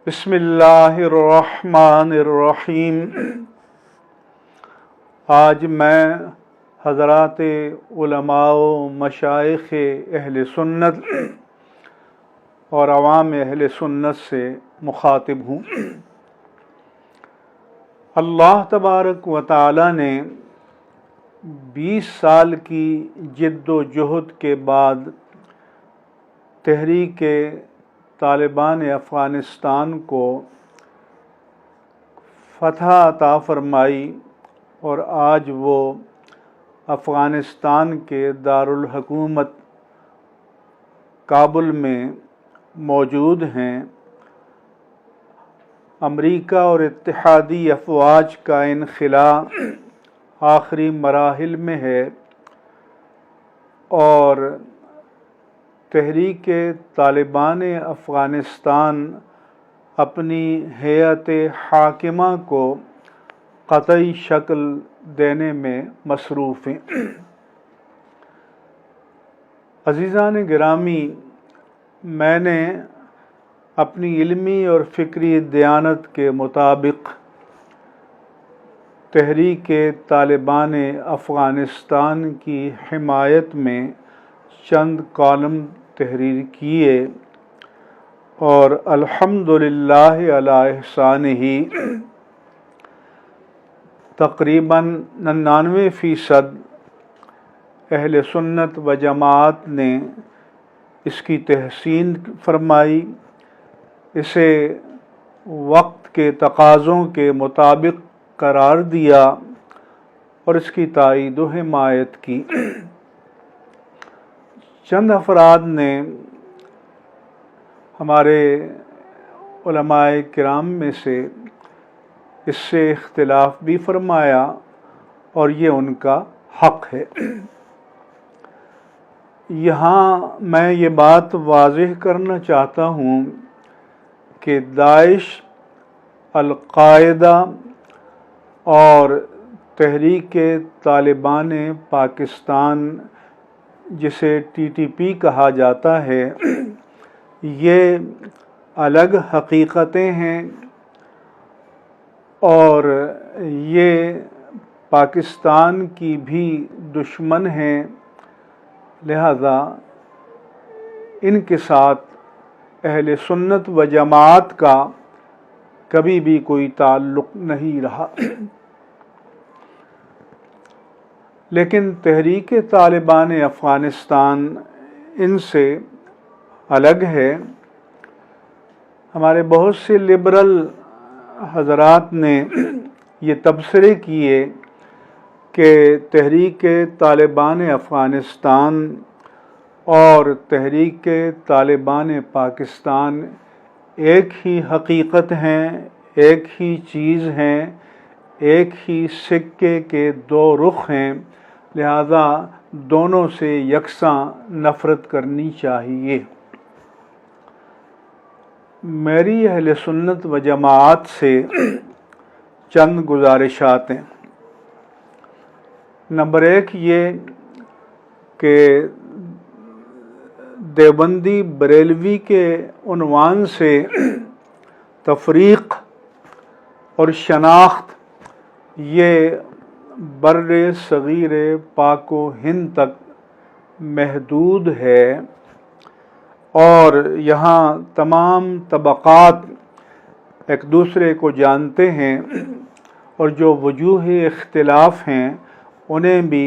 بسم اللہ الرحمن الرحیم۔ آج میں حضرات علماء و مشائخ اہل سنت اور عوام اہل سنت سے مخاطب ہوں۔ اللہ تبارک و تعالی نے 20 سال کی جد و جہد کے بعد تحریک طالبان افغانستان کو فتح عطا فرمائی اور آج وہ افغانستان کے دارالحکومت کابل میں موجود ہیں۔ امریکہ اور اتحادی افواج کا انخلاء آخری مراحل میں ہے اور تحریک طالبان افغانستان اپنی ہیئت حاکمہ کو قطعی شکل دینے میں مصروف ہیں۔ عزیزان گرامی، میں نے اپنی علمی اور فکری دیانت کے مطابق تحریک طالبان افغانستان کی حمایت میں چند کالم تحریر کیے اور الحمدللہ علی احسانہ تقریباً 99% اہل سنت و جماعت نے اس کی تحسین فرمائی، اسے وقت کے تقاضوں کے مطابق قرار دیا اور اس کی تائید و حمایت کی۔ چند افراد نے ہمارے علماء کرام میں سے اس سے اختلاف بھی فرمایا اور یہ ان کا حق ہے۔ یہاں میں یہ بات واضح کرنا چاہتا ہوں کہ داعش، القاعدہ اور تحریک طالبان پاکستان جسے TTP کہا جاتا ہے، یہ الگ حقیقتیں ہیں اور یہ پاکستان کی بھی دشمن ہیں، لہذا ان کے ساتھ اہل سنت و جماعت کا کبھی بھی کوئی تعلق نہیں رہا۔ لیکن تحریک طالبان افغانستان ان سے الگ ہے۔ ہمارے بہت سے لبرل حضرات نے یہ تبصرے کیے کہ تحریک طالبان افغانستان اور تحریک طالبان پاکستان ایک ہی حقیقت ہیں، ایک ہی چیز ہیں، ایک ہی سکے کے دو رخ ہیں، لہذا دونوں سے یکساں نفرت کرنی چاہیے۔ میری اہل سنت و جماعت سے چند گزارشات ہیں۔ نمبر 1 یہ کہ دیوبندی بریلوی کے عنوان سے تفریق اور شناخت یہ بر صغیر پاک و ہند تک محدود ہے اور یہاں تمام طبقات ایک دوسرے کو جانتے ہیں اور جو وجوہ اختلاف ہیں انہیں بھی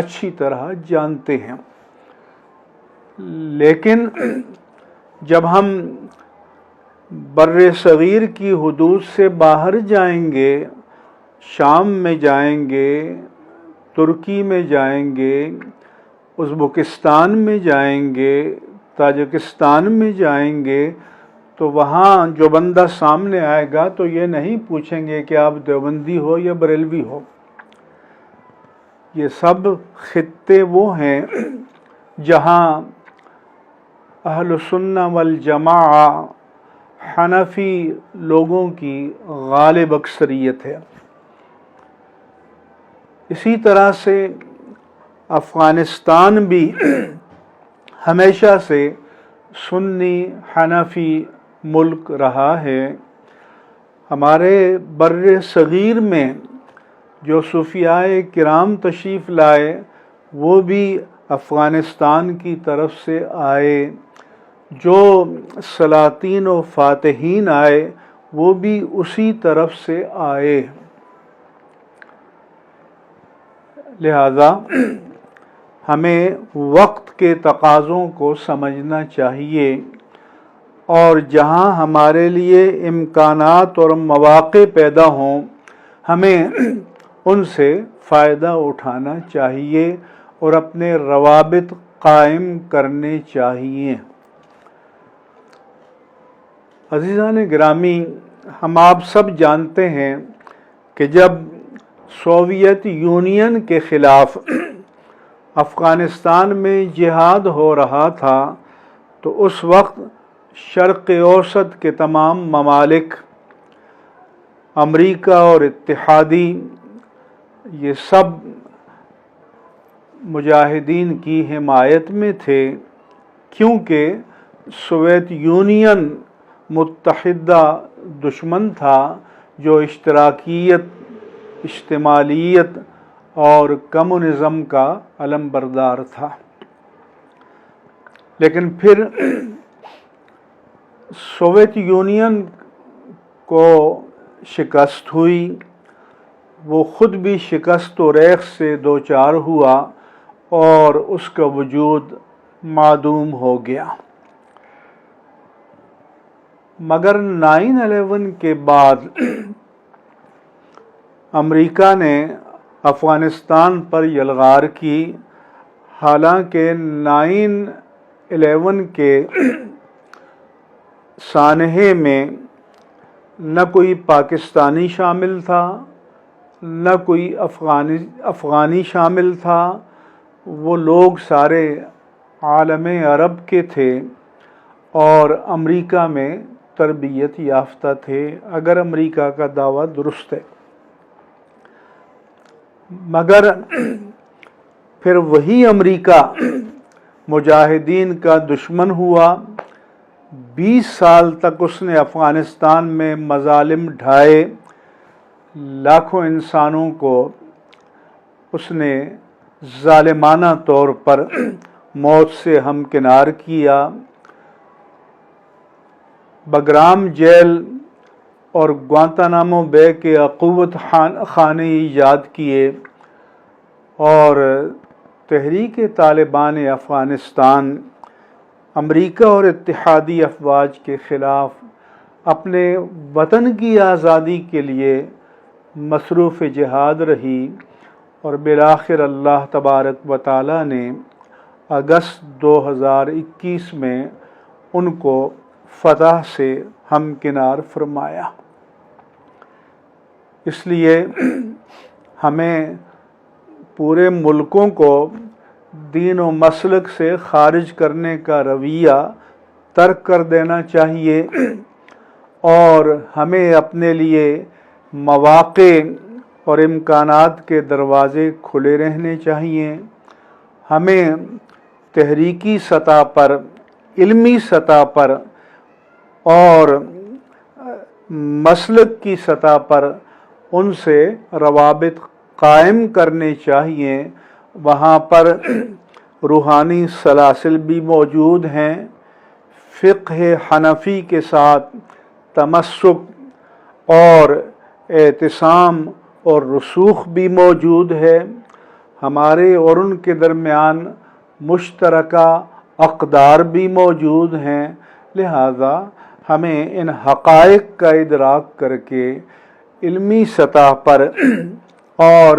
اچھی طرح جانتے ہیں۔ لیکن جب ہم بر صغیر کی حدود سے باہر جائیں گے، شام میں جائیں گے، ترکی میں جائیں گے، ازبکستان میں جائیں گے، تاجکستان میں جائیں گے، تو وہاں جو بندہ سامنے آئے گا تو یہ نہیں پوچھیں گے کہ آپ دیوبندی ہو یا بریلوی ہو۔ یہ سب خطے وہ ہیں جہاں اہل سنہ والجماعہ حنفی لوگوں کی غالب اکثریت ہے۔ اسی طرح سے افغانستان بھی ہمیشہ سے سنی، حنفی ملک رہا ہے۔ ہمارے بر صغیر میں جو صوفیاء کرام تشریف لائے وہ بھی افغانستان کی طرف سے آئے، جو سلاطین و فاتحین آئے وہ بھی اسی طرف سے آئے۔ لہذا ہمیں وقت کے تقاضوں کو سمجھنا چاہیے اور جہاں ہمارے لیے امکانات اور مواقع پیدا ہوں ہمیں ان سے فائدہ اٹھانا چاہیے اور اپنے روابط قائم کرنے چاہیے۔ عزیزان گرامی، ہم آپ سب جانتے ہیں کہ جب سوویت یونین کے خلاف افغانستان میں جہاد ہو رہا تھا تو اس وقت شرق اوسط کے تمام ممالک، امریکہ اور اتحادی، یہ سب مجاہدین کی حمایت میں تھے، کیونکہ سوویت یونین متحدہ دشمن تھا جو اشتراکیت، اشتمالیت اور کمیونزم کا علم بردار تھا۔ لیکن پھر سوویت یونین کو شکست ہوئی، وہ خود بھی شکست و ریغ سے دوچار ہوا اور اس کا وجود معدوم ہو گیا۔ مگر 9/11 کے بعد امریکہ نے افغانستان پر یلغار کی، حالانکہ 9/11 کے سانحے میں نہ کوئی پاکستانی شامل تھا، نہ کوئی افغانی شامل تھا، وہ لوگ سارے عالم عرب کے تھے اور امریکہ میں تربیت یافتہ تھے، اگر امریکہ کا دعویٰ درست ہے۔ مگر پھر وہی امریکہ مجاہدین کا دشمن ہوا، 20 سال تک اس نے افغانستان میں مظالم ڈھائے، لاکھوں انسانوں کو اس نے ظالمانہ طور پر موت سے ہمکنار کیا۔ بگرام جیل اور گوانتانامو بے کے اقوت خانے ایجاد کیے اور تحریک طالبان افغانستان امریکہ اور اتحادی افواج کے خلاف اپنے وطن کی آزادی کے لیے مصروف جہاد رہی، اور بالآخر اللہ تبارک و تعالی نے اگست 2021 میں ان کو فتح سے ہمکنار فرمایا۔ اس لیے ہمیں پورے ملکوں کو دین و مسلک سے خارج کرنے کا رویہ ترک کر دینا چاہیے اور ہمیں اپنے لیے مواقع اور امکانات کے دروازے کھلے رہنے چاہیے۔ ہمیں تحریکی سطح پر، علمی سطح پر اور مسلک کی سطح پر ان سے روابط قائم کرنے چاہیے۔ وہاں پر روحانی سلاسل بھی موجود ہیں، فقہ حنفی کے ساتھ تمسک اور اعتصام اور رسوخ بھی موجود ہے، ہمارے اور ان کے درمیان مشترکہ اقدار بھی موجود ہیں۔ لہذا ہمیں ان حقائق کا ادراک کر کے علمی سطح پر اور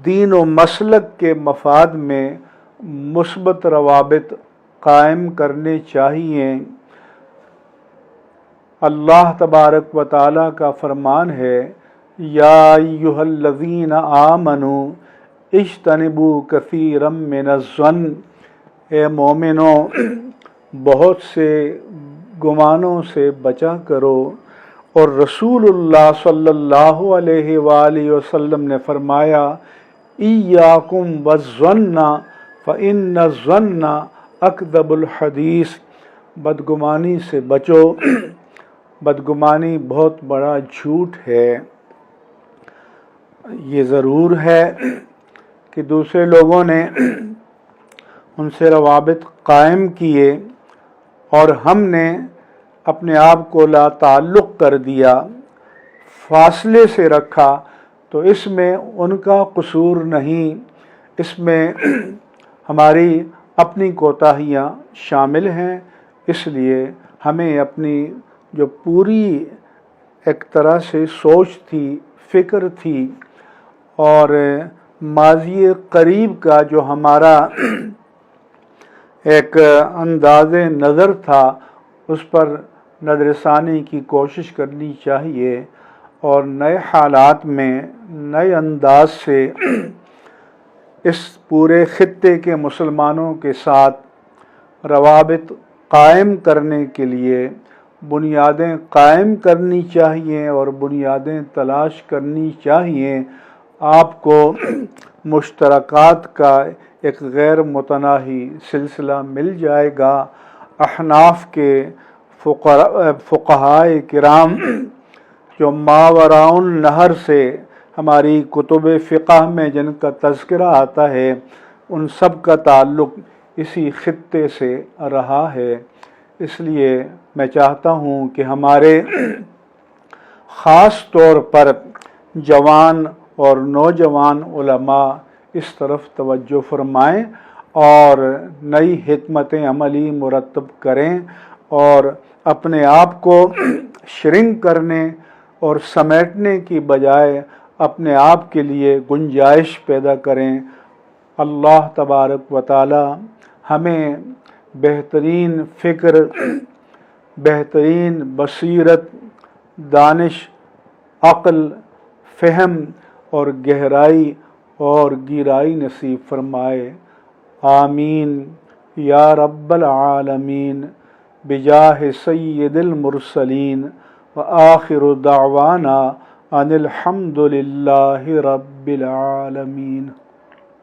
دین و مسلک کے مفاد میں مثبت روابط قائم کرنے چاہیے۔ اللہ تبارک و تعالیٰ کا فرمان ہے، یا ایھا الذین آمنوا اجتنبوا کثیرا من الظن، اے مومنوں بہت سے گمانوں سے بچا کرو۔ اور رسول اللہ صلی اللہ علیہ وآلہ وسلم نے فرمایا، ایاکم والظن فإن الظن اکذب الحدیث، بدگمانی سے بچو، بدگمانی بہت بڑا جھوٹ ہے۔ یہ ضرور ہے کہ دوسرے لوگوں نے ان سے روابط قائم کیے اور ہم نے اپنے آپ کو لا تعلق کر دیا، فاصلے سے رکھا، تو اس میں ان کا قصور نہیں، اس میں ہماری اپنی کوتاہیاں شامل ہیں۔ اس لیے ہمیں اپنی جو پوری ایک طرح سے سوچ تھی، فکر تھی، اور ماضی قریب کا جو ہمارا ایک انداز نظر تھا، اس پر نظر ثانی کی کوشش کرنی چاہیے اور نئے حالات میں نئے انداز سے اس پورے خطے کے مسلمانوں کے ساتھ روابط قائم کرنے کے لیے بنیادیں قائم کرنی چاہیے اور بنیادیں تلاش کرنی چاہیے۔ آپ کو مشترکات کا ایک غیر متناہی سلسلہ مل جائے گا۔ احناف کے فقہائے کرام جو ماوراء النہر سے ہماری کتب فقہ میں جن کا تذکرہ آتا ہے، ان سب کا تعلق اسی خطے سے رہا ہے۔ اس لیے میں چاہتا ہوں کہ ہمارے خاص طور پر جوان اور نوجوان علماء اس طرف توجہ فرمائیں اور نئی حکمت عملی مرتب کریں اور اپنے آپ کو شرنک کرنے اور سمیٹنے کی بجائے اپنے آپ کے لیے گنجائش پیدا کریں۔ اللہ تبارک و تعالی ہمیں بہترین فکر، بہترین بصیرت، دانش، عقل، فہم اور گہرائی اور گیرائی نصیب فرمائے۔ آمین یا رب العالمین بجاہ سید المرسلین وآخر دعوانا ان الحمد للہ رب العالمین۔